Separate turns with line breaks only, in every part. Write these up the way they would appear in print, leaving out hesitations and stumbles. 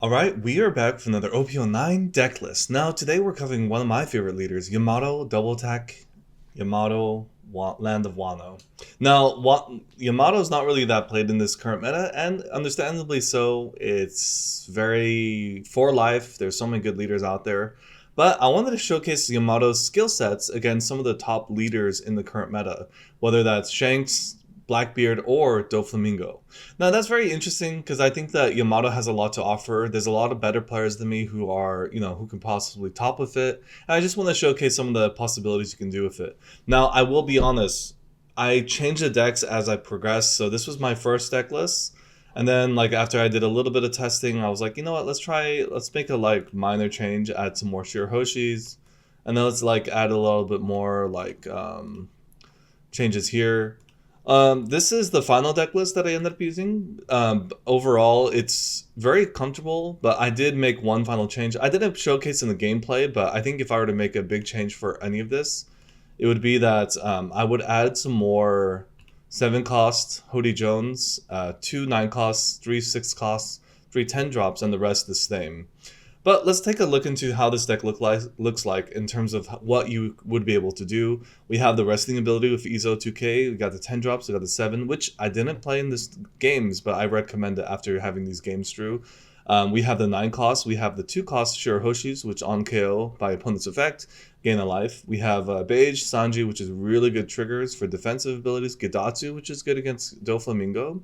Alright, we are back with another OP09 deck list. Now, today we're covering one of my favorite leaders, Yamato, Double Attack, Yamato, Land of Wano. Now, Yamato is not really that played in this current meta, and understandably so. It's very for life. There's so many good leaders out there. But I wanted to showcase Yamato's skill sets against some of the top leaders in the current meta, whether that's Shanks, Blackbeard, or Flamingo. Now that's very interesting because I think that Yamato has a lot to offer. There's a lot of better players than me who are, who can possibly top with it. And I just want to showcase some of the possibilities you can do with it. Now, I will be honest, I changed the decks as I progressed. So this was my first deck list. And then like after I did a little bit of testing, I was like, you know what, let's make a like minor change, add some more Shirahoshis. And then let's like add a little bit more like changes here. This is the final deck list that I ended up using. Overall, it's very comfortable, but I did make one final change. I didn't showcase in the gameplay, but I think if I were to make a big change for any of this, it would be that I would add some more 7 cost Hody Jones, 2 9 costs, 3 6 costs, 3 10 drops, and the rest the same. But let's take a look into how this deck looks like in terms of what you would be able to do. We have the wrestling ability with Izo 2K. We got the 10 drops. We got the 7, which I didn't play in this games, but I recommend it after having these games through. We have the 9 costs. We have the 2 cost Shirahoshis, which on KO by opponent's effect gain a life. We have Beige, Sanji, which is really good triggers for defensive abilities. Gidatsu, which is good against Doflamingo.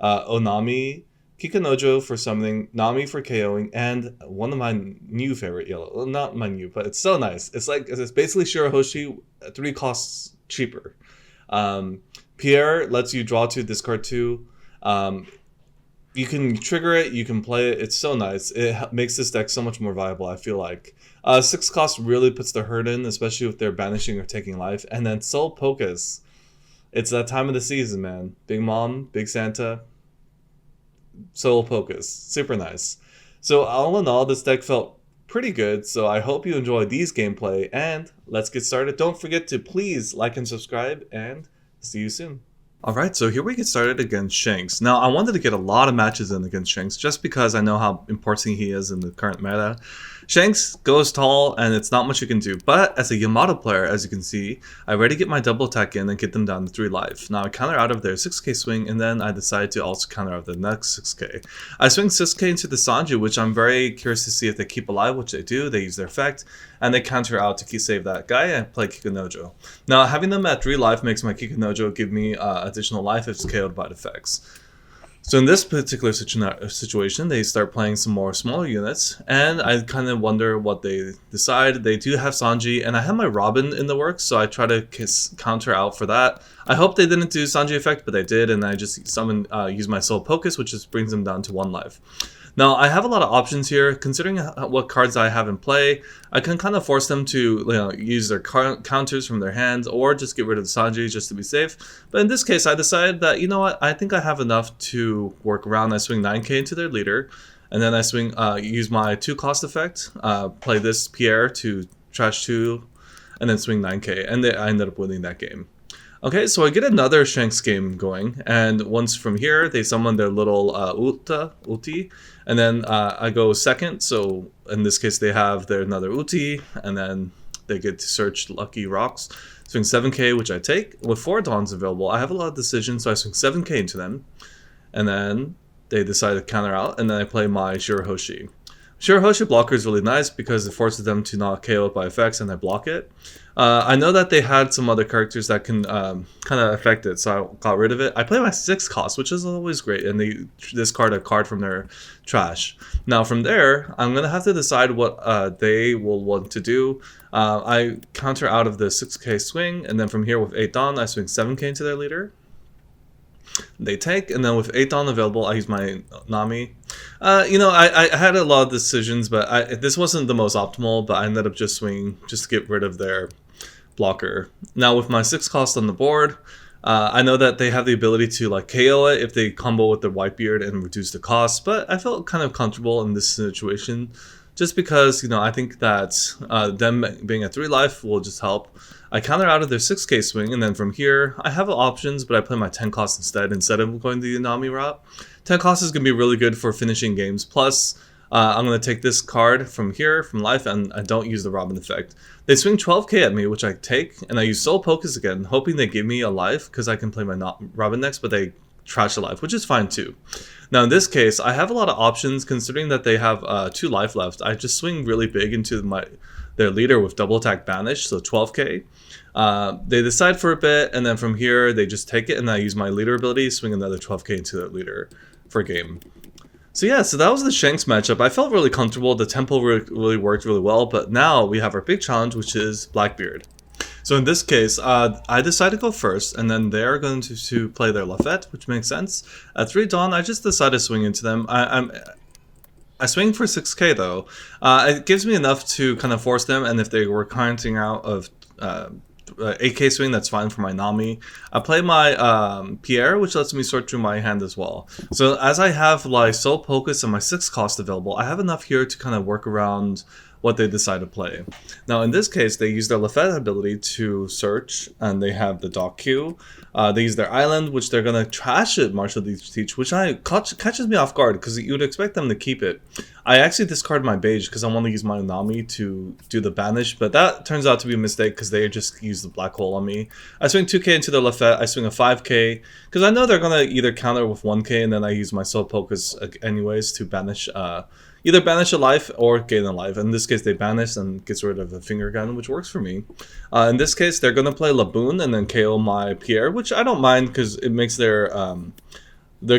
Onami, Kikanojo for summoning, Nami for KOing, and one of my new favorite yellow. Well, not my new, but it's so nice. It's basically Shirahoshi, 3 costs cheaper. Pierre lets you draw 2, discard 2. You can trigger it, you can play it. It's so nice. It makes this deck so much more viable, I feel like. 6 cost really puts the hurt in, especially if they're banishing or taking life. And then Soul Pocus. It's that time of the season, man. Big Mom, Big Santa, Soul Pocus. Super nice. So all in all, this deck felt pretty good. So I hope you enjoy these gameplay. And let's get started. Don't forget to please like and subscribe. And see you soon. Alright, so here we get started against Shanks. Now, I wanted to get a lot of matches in against Shanks just because I know how important he is in the current meta. Shanks goes tall, and it's not much you can do. But as a Yamato player, as you can see, I already get my double attack in and get them down to 3 life. Now, I counter out of their 6k swing, and then I decide to also counter out the next 6k. I swing 6k into the Sanji, which I'm very curious to see if they keep alive, which they do. They use their effect, and they counter out to save that guy and play Kikanojo. Now, having them at 3 life makes my Kikanojo give me additional life if it's KO'd by the effects. So in this particular situation, they start playing some more smaller units, and I kind of wonder what they decide. They do have Sanji, and I have my Robin in the works, so I try to counter out for that. I hope they didn't do Sanji effect, but they did, and I just use my Soul Pocus, which just brings them down to 1 life. Now, I have a lot of options here. Considering what cards I have in play, I can kind of force them to use their counters from their hands or just get rid of the Sanji just to be safe. But in this case, I decided that, you know what, I think I have enough to work around. I swing 9k into their leader, and then I use my 2 cost effect, play this Pierre to trash 2, and then swing 9k, and I ended up winning that game. Okay, so I get another Shanks game going, and once from here, they summon their little ulti, and then I go second, so in this case, they have their another ulti, and then they get to search Lucky Rocks. Swing 7k, which I take. With 4 Dawns available, I have a lot of decisions, so I swing 7k into them, and then they decide to counter out, and then I play my Shirahoshi. Shirahoshi blocker is really nice because it forces them to not KO it by effects, and I block it. I know that they had some other characters that can kind of affect it, so I got rid of it. I play my 6 cost, which is always great, and they discard a card from their trash. Now from there, I'm going to have to decide what they will want to do. I counter out of the 6k swing, and then from here with 8 Dawn, I swing 7k into their leader. They take, and then with 8 Dawn available, I use my Nami. I had a lot of decisions, but this wasn't the most optimal, but I ended up just swinging just to get rid of their blocker. Now with my 6 cost on the board, I know that they have the ability to like KO it if they combo with the Whitebeard and reduce the cost, but I felt kind of comfortable in this situation just because, I think that them being at 3 life will just help. I counter out of their 6k swing, and then from here, I have options, but I play my 10 cost instead of going the Nami route. 10 cost is going to be really good for finishing games, plus I'm going to take this card from here, from life, and I don't use the Robin effect. They swing 12k at me, which I take, and I use Soul Focus again, hoping they give me a life, because I can play my Robin next, but they trash a life, which is fine too. Now in this case, I have a lot of options, considering that they have 2 life left. I just swing really big into their leader with double attack banish, so 12k. They decide for a bit, and then from here, they just take it, and I use my leader ability, swing another 12k into their leader for a game. So yeah, so that was the Shanks matchup. I felt really comfortable. The tempo really worked really well, but now we have our big challenge, which is Blackbeard. So in this case, I decided to go first, and then they're going to play their Lafette, which makes sense. At 3 Dawn, I just decided to swing into them. I swing for 6k though. It gives me enough to kind of force them, and if they were counting out of 8k swing, that's fine for my Nami. I play my Pierre, which lets me sort through my hand as well. So as I have like Soul Focus and my 6 cost available, I have enough here to kind of work around what they decide to play. Now in this case, they use their Lafette ability to search, and they have the Dock Q. They use their island, which they're going to trash it, Martial Teach, which catches me off guard, because you would expect them to keep it. I actually discard my Beige, because I want to use my Nami to do the banish, but that turns out to be a mistake, because they just use the Black Hole on me. I swing 2k into their Lafette, I swing a 5k, because I know they're going to either counter with 1k, and then I use my Soul Focus anyways to banish either banish a life or gain a life. In this case, they banish and gets rid of the finger gun, which works for me. In this case, they're going to play Laboon and then KO my Pierre, which I don't mind because it makes their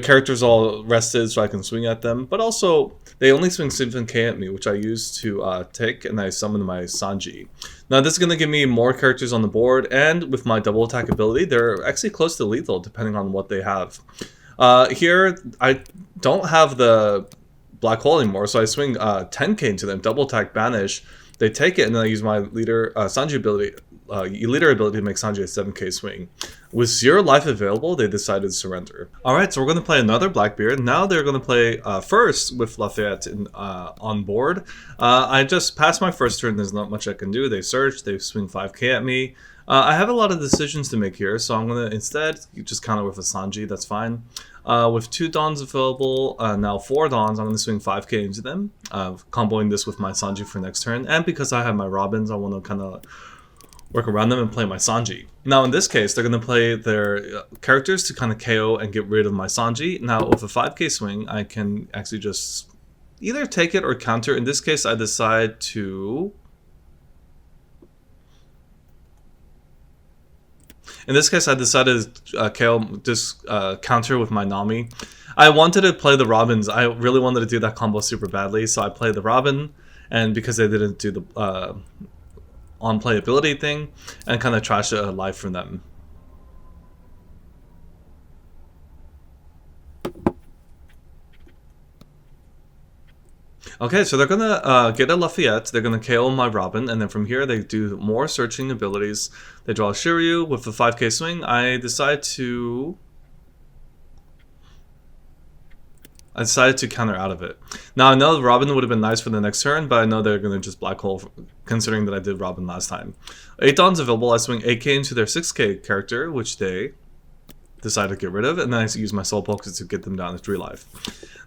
characters all rested so I can swing at them. But also, they only swing 7k at me, which I use to take, and I summon my Sanji. Now, this is going to give me more characters on the board, and with my double attack ability, they're actually close to lethal, depending on what they have. Here, I don't have the Black Hole anymore, so I swing 10k into them, double attack banish. They take it, and then I use my leader Sanji ability, leader ability to make Sanji a 7k swing. With 0 life available, they decided to surrender. Alright, so we're going to play another Blackbeard. Now they're going to play first with Lafayette on board. I just passed my first turn, there's not much I can do. They search, they swing 5k at me. I have a lot of decisions to make here, so I'm going to instead just counter with a Sanji, that's fine. With 2 Dawns available, now 4 Dawns, I'm going to swing 5k into them, comboing this with my Sanji for next turn. And because I have my Robins, I want to kind of work around them and play my Sanji. Now in this case, they're going to play their characters to kind of KO and get rid of my Sanji. Now with a 5k swing, I can actually just either take it or counter. In this case, I decide to... In this case, I decided to counter with my Nami. I wanted to play the Robins. I really wanted to do that combo super badly, so I played the Robin, and because they didn't do the on-play ability thing, and kind of trash a life from them. Okay, so they're gonna get a Lafayette, they're gonna KO my Robin, and then from here they do more searching abilities. They draw a Shiryu with the 5k swing. I decided to counter out of it. Now I know Robin would have been nice for the next turn, but I know they're gonna just Black Hole, considering that I did Robin last time. 8 Dawn's available, I swing 8k into their 6k character, which they decide to get rid of, and then I use my Soul Focus to get them down to 3 life.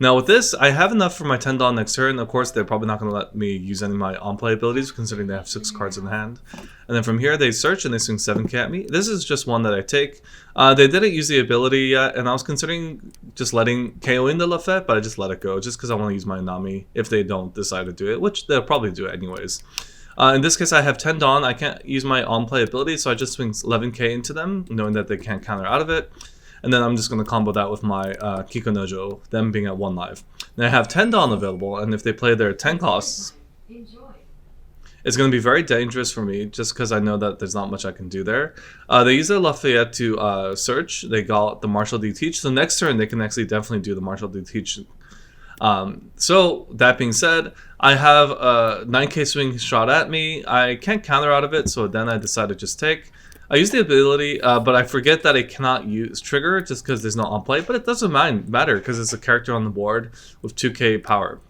Now with this, I have enough for my 10 Dawn next turn. Of course, they're probably not going to let me use any of my on-play abilities, considering they have 6 cards in hand. And then from here, they search and they swing 7k at me. This is just one that I take. They didn't use the ability yet, and I was considering just letting KO in the Lafette, but I just let it go, just because I want to use my Nami if they don't decide to do it, which they'll probably do it anyways. In this case, I have 10 Dawn. I can't use my on-play ability, so I just swing 11k into them, knowing that they can't counter out of it. And then I'm just going to combo that with my Kiko Nojo, them being at 1 life. Now I have 10 Dawn available, and if they play their 10 costs, it's going to be very dangerous for me, just because I know that there's not much I can do there. They use their Lafayette to search. They got the Martial D Teach. So next turn, they can actually definitely do the Martial D Teach. So that being said, I have a 9k swing shot at me. I can't counter out of it, so then I decide to just take. I use the ability, but I forget that I cannot use Trigger just because there's no on-play, but it doesn't matter because it's a character on the board with 2k power.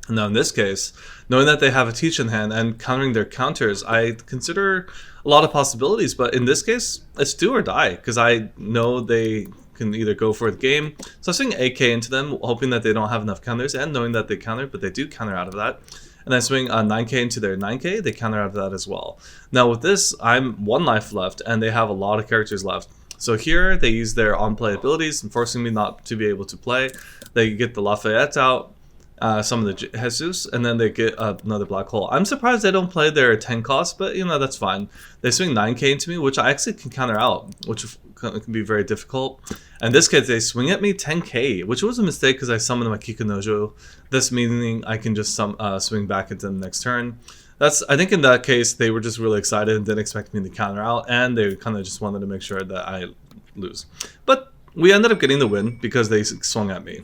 And now in this case, knowing that they have a Teach in hand and countering their counters, I consider a lot of possibilities, but in this case, it's do or die because I know they can either go for the game. So I swing 8k into them, hoping that they don't have enough counters, and knowing that they counter, but they do counter out of that. And I swing 9k into their 9k, they counter out of that as well. Now with this, I'm 1 life left, and they have a lot of characters left. So here, they use their on-play abilities, forcing me not to be able to play. They get the Lafayette out, some of the Jesus, and then they get another Black Hole. I'm surprised they don't play their 10 cost, but you know, that's fine. They swing 9k into me, which I actually can counter out, which can be very difficult. And this case, they swing at me 10k, which was a mistake because I summoned my Kikunojo. This meaning I can just swing back into the next turn. I think in that case, they were just really excited and didn't expect me to counter out, and they kind of just wanted to make sure that I lose. But we ended up getting the win because they swung at me.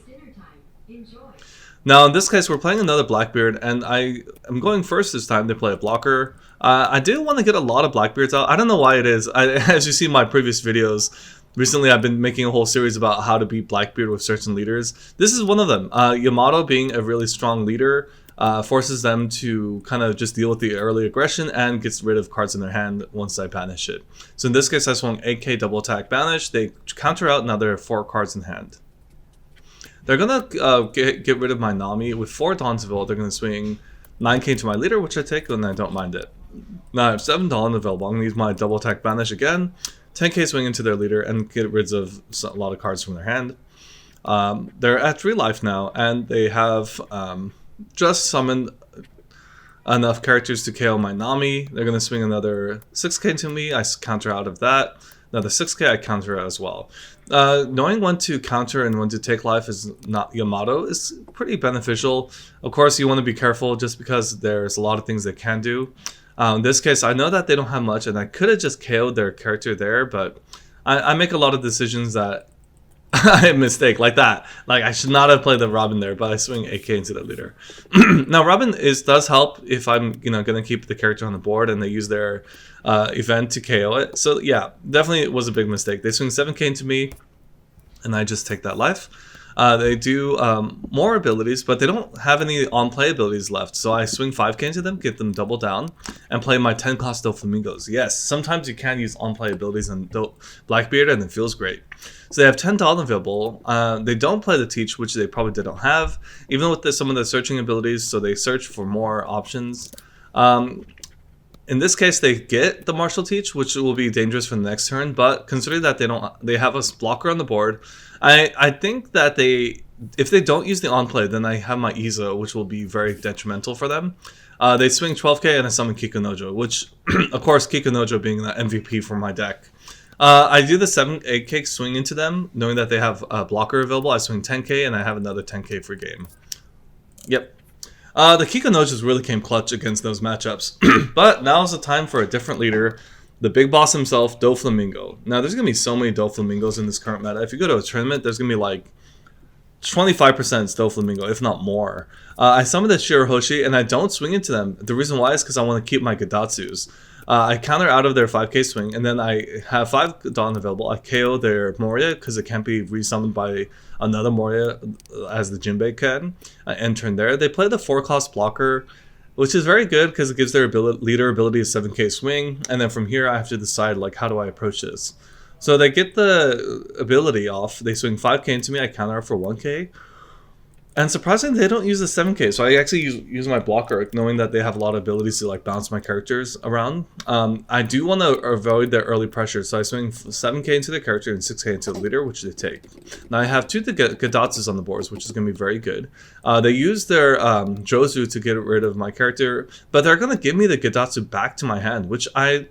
Now in this case, we're playing another Blackbeard, and I am going first this time. They play a blocker. I do want to get a lot of Blackbeards out. I don't know why it is. As you see in my previous videos, recently I've been making a whole series about how to beat Blackbeard with certain leaders. This is one of them. Yamato, being a really strong leader, forces them to kind of just deal with the early aggression and gets rid of cards in their hand once I banish it. So in this case, I swung 8k double attack banish. They counter out, now there are 4 cards in hand. They're going to get rid of my Nami. With 4 Dawn's-ville, they're going to swing 9k to my leader, which I take, and I don't mind it. Now I have 7 Dawn available. I'm going to use my double attack banish again. 10k swing into their leader and get rid of a lot of cards from their hand. They're at 3 life now, and they have just summoned enough characters to KO my Nami. They're going to swing another 6k to me. I counter out of that. Another 6k, I counter as well. Knowing when to counter and when to take life is not Yamato is pretty beneficial. Of course, you want to be careful just because there's a lot of things they can do. In this case, I know that they don't have much, and I could have just KO'd their character there, but I make a lot of decisions that I mistake, like that. Like, I should not have played the Robin there, but I swing 8k into the leader. Now, Robin does help if I'm going to keep the character on the board, and they use their event to KO it. So, yeah, definitely it was a big mistake. They swing 7k into me, and I just take that life. They do more abilities, but they don't have any on-play abilities left. So I swing 5k into them, get them double down, and play my 10 cost Flamingos. Yes, sometimes you can use on-play abilities on Blackbeard, and it feels great. So they have 10 Dawn available. They don't play the Teach, which they probably didn't have, even with some of the searching abilities, so they search for more options. In this case, they get the Martial Teach, which will be dangerous for the next turn, but considering that they have a blocker on the board, I think that if they don't use the on-play, then I have my Izo, which will be very detrimental for them. They swing 12k and I summon Kikunojo, which, of course, Kikunojo being the MVP for my deck. I do the 8k swing into them, knowing that they have a blocker available. I swing 10k and I have another 10k for game. Yep. The Kikonojos really came clutch against those matchups. But now is the time for a different leader, the big boss himself, Flamingo. Now, there's going to be so many Flamingos in this current meta. If you go to a tournament, there's going to be like 25% Flamingo, if not more. I summon the Shirahoshi, and I don't swing into them. The reason why is because I want to keep my Gadatsus. I counter out of their 5k swing, and then I have 5 Dawn available. I KO their Moria because it can't be resummoned by another Moria as the Jinbei can. I enter in there. They play the 4-cost blocker, which is very good because it gives their leader ability a 7k swing, and then from here I have to decide, like, how do I approach this? So they get the ability off. They swing 5k into me. I counter for 1k. And surprisingly, they don't use the 7k, so I actually use my blocker, knowing that they have a lot of abilities to like bounce my characters around. I do want to avoid their early pressure, so I swing 7k into the character and 6k into the leader, which they take. Now I have 2 Gadatsus on the boards, which is going to be very good. They use their Jozu to get rid of my character, but they're going to give me the Gadatsu back to my hand, which I'm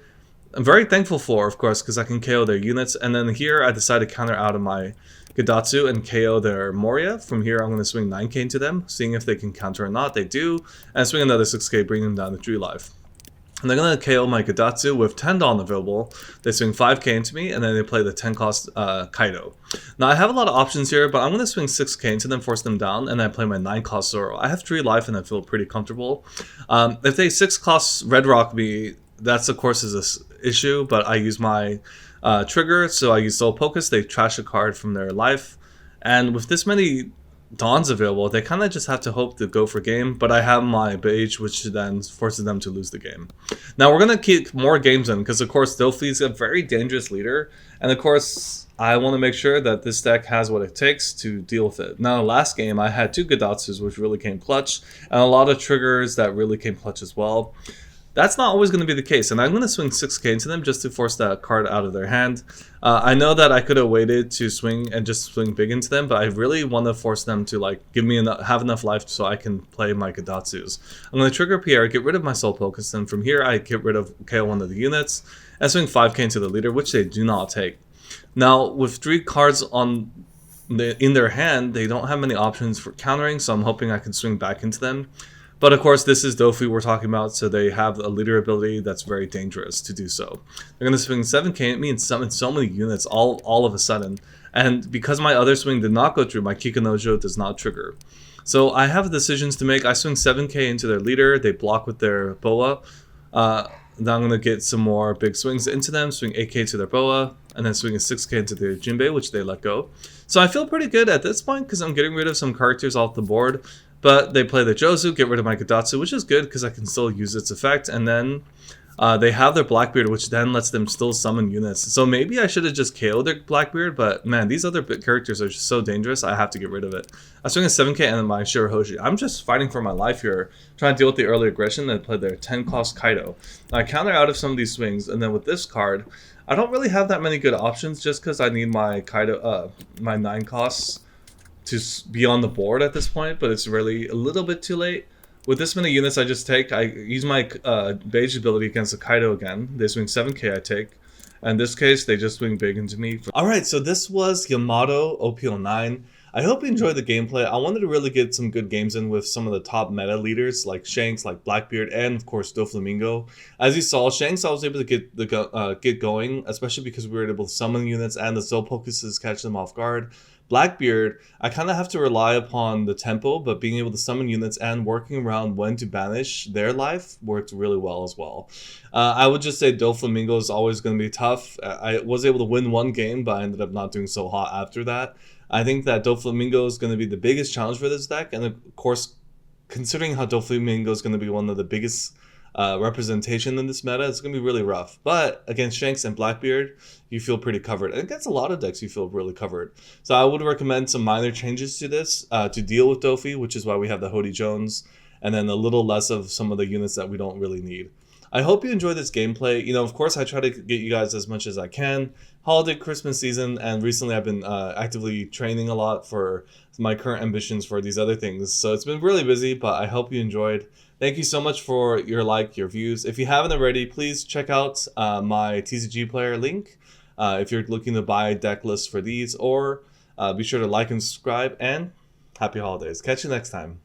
very thankful for, of course, because I can KO their units. And then here I decide to counter out of my Gadatsu and KO their Moria. From here I'm going to swing 9k into them, seeing if they can counter or not. They do, and swing another 6k, bringing them down to 3 life. And they're going to KO my Gadatsu with 10 Dawn available. They swing 5k into me, and then they play the 10 cost Kaido. Now I have a lot of options here, but I'm going to swing 6k into them, force them down, and then I play my 9 cost Zoro. I have 3 life and I feel pretty comfortable. If they 6 cost Red Rock me, that's of course is an issue, but I use my trigger, so I use Soul Focus. They trash a card from their life, and with this many Dawn's available, they kind of just have to hope to go for game, but I have my Beige, which then forces them to lose the game. Now we're going to keep more games in, because of course Dofi's a very dangerous leader, and of course I want to make sure that this deck has what it takes to deal with it. Now last game I had 2 Gadatsus, which really came clutch, and a lot of triggers that really came clutch as well. That's not always going to be the case, and I'm going to swing 6k into them just to force that card out of their hand. I know that I could have waited to swing and just swing big into them, but I really want to force them to like give me have enough life so I can play my Gadatsus. I'm going to trigger Pierre, get rid of my Soul Focus, and from here I get rid of KO one of the units, and swing 5k into the leader, which they do not take. Now, with 3 cards in their hand, they don't have many options for countering, so I'm hoping I can swing back into them. But of course, this is Dofi we're talking about, so they have a leader ability that's very dangerous to do so. They're going to swing 7k at me and summon so many units all of a sudden. And because my other swing did not go through, my Kikanojo does not trigger. So I have decisions to make. I swing 7k into their leader, they block with their Boa. Then I'm going to get some more big swings into them, swing 8k to their Boa, and then swing a 6k into their Jinbei, which they let go. So I feel pretty good at this point because I'm getting rid of some characters off the board. But they play the Jozu, get rid of my Gadatsu, which is good because I can still use its effect. And then they have their Blackbeard, which then lets them still summon units. So maybe I should have just KO'd their Blackbeard, but man, these other characters are just so dangerous, I have to get rid of it. I swing a 7k and then my Shirahoshi. I'm just fighting for my life here, trying to deal with the early aggression and play their 10 cost Kaido. Now, I counter out of some of these swings, and then with this card, I don't really have that many good options just because I need my Kaido, my 9 costs to be on the board at this point, but it's really a little bit too late. With this many units I just take, I use my Beige ability against the Kaido again. They swing 7k I take. In this case, they just swing big into me. Alright, so this was Yamato OP09. I hope you enjoyed the gameplay. I wanted to really get some good games in with some of the top meta leaders like Shanks, like Blackbeard, and of course Flamingo. As you saw, Shanks I was able to get going, especially because we were able to summon units and the Soul Focuses catch them off guard. Blackbeard, I kind of have to rely upon the tempo, but being able to summon units and working around when to banish their life worked really well as well. I would just say Flamingo is always going to be tough. I was able to win 1 game, but I ended up not doing so hot after that. I think that Flamingo is going to be the biggest challenge for this deck, and of course, considering how Flamingo is going to be one of the biggest representation in this meta, it's going to be really rough. But against Shanks and Blackbeard, you feel pretty covered. And against a lot of decks, you feel really covered. So I would recommend some minor changes to this to deal with Dofi, which is why we have the Hody Jones, and then a little less of some of the units that we don't really need. I hope you enjoy this gameplay. You know, of course, I try to get you guys as much as I can. Holiday, Christmas season, and recently I've been actively training a lot for my current ambitions for these other things. So it's been really busy, but I hope you enjoyed. Thank you so much for your your views. If you haven't already, please check out my tcgplayer link if you're looking to buy a deck list for these, or be sure to like and subscribe, and happy holidays. Catch you next time.